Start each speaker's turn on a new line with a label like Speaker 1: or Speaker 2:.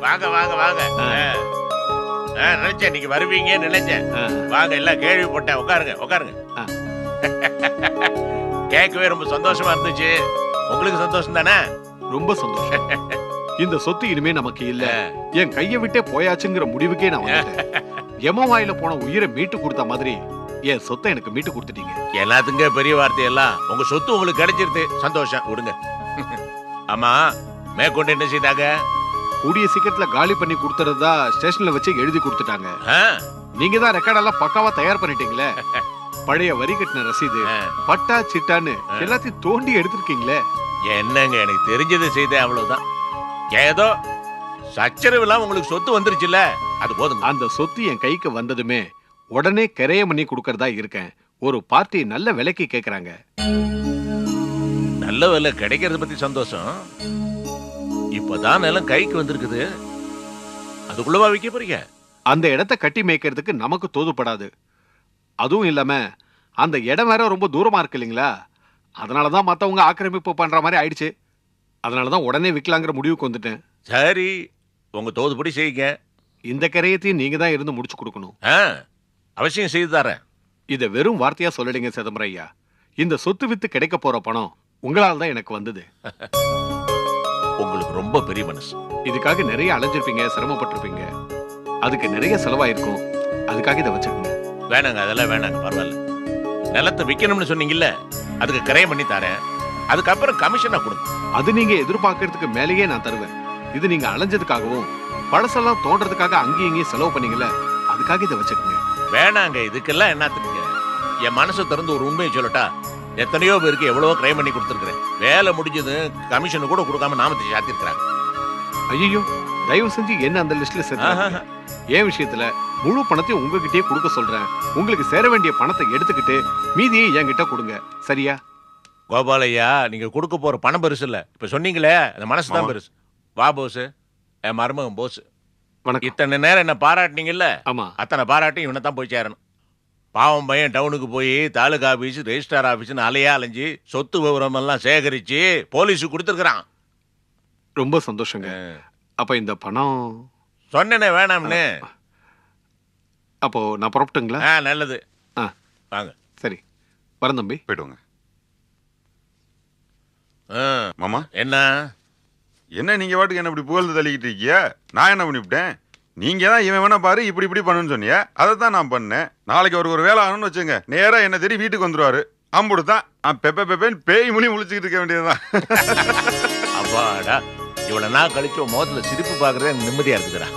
Speaker 1: வாங்க வாங்க வாங்க. நினைச்சேன் நீங்க வருவீங்கன்னு நினைச்சேன். வாங்க, எல்லாம் கேள்விப்பட்டேன். உட்காருங்க உட்காருங்க. கேட்கவே ரொம்ப சந்தோஷமா இருந்துச்சு. உங்களுக்கு சந்தோஷம் தானே?
Speaker 2: ரொம்ப சந்தோஷம். இந்த சொத்து இனிமே நமக்கு இல்ல, என் கையை விட்டே போயாச்சுங்கிற முடிவுக்கே நான் வந்துட்டேன். எம வாயில போன உயிரை மீட்டு கொடுத்த மாதிரி என் சொத்தை எனக்கு மீட்டு கொடுத்துட்டீங்க.
Speaker 1: எல்லாத்துங்க பெரிய வார்த்தையெல்லாம். உங்க சொத்து உங்களுக்கு கிடைச்சிருது, சந்தோஷம். விடுங்க. ஆமா, மேற்கொண்டு என்ன செய்தாங்க?
Speaker 2: கூடிய சீக்கிரத்துல காலி பண்ணி கொடுத்துறதா ஸ்டேஷன்ல வச்சு எழுதி கொடுத்துட்டாங்க. நீங்க தான் ரெக்கார்டெல்லாம் பக்காவா தயார் பண்ணிட்டீங்களே. பழைய வரி கட்டின ரசீது, பட்டா சிட்டான்னு எல்லாத்தையும் தோண்டி எடுத்திருக்கீங்களே.
Speaker 1: என்னங்க, எனக்கு தெரிஞ்சதை செய்தேன், அவ்வளவுதான். ஏதோ சச்சரவு எல்லாம் உங்களுக்கு சொத்து வந்துருச்சுல்ல, அது போதும்.
Speaker 2: அந்த சொத்து என் கைக்கு வந்ததுமே உடனே கரைய பண்ணி கொடுக்கறதா இருக்கேன். ஒரு பார்ட்டி நல்ல விலைக்கு கேக்குறாங்க.
Speaker 1: நல்ல விலை கிடைக்கிறது பத்தி சந்தோஷம். இப்பதான் நிலம் கைக்கு வந்திருக்குது, அதுக்குள்ளவா விற்க போறீங்க?
Speaker 2: அந்த இடத்தை கட்டி மேய்க்கிறதுக்கு நமக்கு தோதுப்படாது. அதுவும் இல்லாம அந்த இடம் வேற ரொம்ப தூரமா இருக்கு இல்லைங்களா. அதனாலதான் மத்தவங்க ஆக்கிரமிப்பு பண்ற மாதிரி ஆயிடுச்சு. அதனாலதான் உடனே விற்கலாங்கிற முடிவுக்கு வந்துட்டேன்.
Speaker 1: சரி, உங்க தோதுபடி செய்யுங்க. இந்த
Speaker 2: கரையத்தையும் நீங்க தான் இருந்து முடிச்சு கொடுக்கணும்.
Speaker 1: அவசியம் செய்து தரேன்.
Speaker 2: இத வெறும் வார்த்தையா சொல்லிடுங்க சிதம்பரம் ஐயா. இந்த சொத்து வித்து கிடைக்க போற பணம் உங்களால தான் எனக்கு வந்தது.
Speaker 1: உங்களுக்கு ரொம்ப பெரிய மனசு.
Speaker 2: இதுக்காக நிறைய அலைஞ்சிருப்பீங்க, சிரமப்பட்டிருப்பீங்க. அதுக்கு நிறைய செலவாயிருக்கும். அதுக்காக இதை வச்சுக்கோங்க.
Speaker 1: வேணாங்க, அதெல்லாம் வேணாங்க, பரவாயில்ல. நிலத்தை விற்கணும்னு சொன்னீங்கல்ல, அதுக்கு கிரையம் பண்ணி தரேன். அதுக்கப்புறம் கமிஷனை கொடுங்க.
Speaker 2: அது நீங்க எதிர்பார்க்கறதுக்கு மேலேயே நான் தருவேன். இது நீங்க அலைஞ்சதுக்காகவும் பழசெல்லாம் தோன்றதுக்காக அங்கேயும் இங்கேயும் செலவு பண்ணீங்கல்ல, அதுக்காக இதை வச்சுக்கோங்க.
Speaker 1: வேணாங்க, இதுக்கெல்லாம் என்னத்துக்கு? என் மனசை திறந்து ஒரு உண்மையை சொல்லட்டா, எத்தனையோ பேருக்கு எவ்வளவோ கிரைம் பண்ணி கொடுத்துருக்கிறேன். வேலை முடிஞ்சது கமிஷன் கூட கொடுக்காம நாமத்தை சாத்திருக்கிறாங்க.
Speaker 2: ஐயோ, தயவு செஞ்சு என்ன அந்த லிஸ்ட்ல சேர்த்து என் விஷயத்துல முழு பணத்தையும் உங்ககிட்டயே கொடுக்க சொல்றேன். உங்களுக்கு சேர வேண்டிய பணத்தை எடுத்துக்கிட்டு மீதியை என்கிட்ட கொடுங்க, சரியா?
Speaker 1: கோபாலையா, நீங்க கொடுக்க போற பணம் பெருசு இல்ல, இப்ப சொன்னீங்களே அந்த மனசு தான் பெருசு. வா போஸ், என் மருமகன் போஸ். இத்தனை நேரம் என்ன பாராட்டினீங்கல்ல,
Speaker 2: ஆமா,
Speaker 1: அத்தனை பாராட்டி இவனை தான் போய் சேரணும். பாவம் பையன் டவுனுக்கு போய் தாலுகா ஆபீஸ், ரெஜிஸ்டார் ஆபீஸ்னு அலைஞ்சு சொத்து விவரம் எல்லாம் சேகரிச்சு போலீஸுக்கு கொடுத்துருக்கான்.
Speaker 2: ரொம்ப சந்தோஷங்க. அப்ப இந்த பணம்
Speaker 1: சொன்னேனே வேணாம்னு.
Speaker 2: அப்போ நான் புறப்பட்டுங்களா?
Speaker 1: நல்லது, வாங்க.
Speaker 2: சரி, வரேன் தம்பி.
Speaker 3: போயிடுவாங்க. மாமா,
Speaker 1: என்ன
Speaker 3: என்ன நீங்க வாட்டுக்கு என்ன இப்படி புகழ்ந்து தள்ளிக்கிட்டு இருக்கீங்க? நான் என்ன பண்ணிவிட்டேன்? நீங்க தான் இவன் வேணா பாரு இப்படி இப்படி பண்ணுன்னு சொன்னீங்க, அதை தான் நான் பண்ணேன். நாளைக்கு அவருக்கு ஒரு வேலை ஆகணும்னு வச்சுங்க, நேரா என்ன தேடி வீட்டுக்கு வந்துருவாரு. அம்புடு தான் நான் பெப்பேன்னு பேய் மொழி முழிச்சுக்கிட்டு இருக்க வேண்டியதுதான்.
Speaker 1: அப்பாடா, இவ்வளவு நாள் கழிச்சு முகத்துல சிரிப்பு பாக்குறதே நிம்மதியா இருக்குதுடா.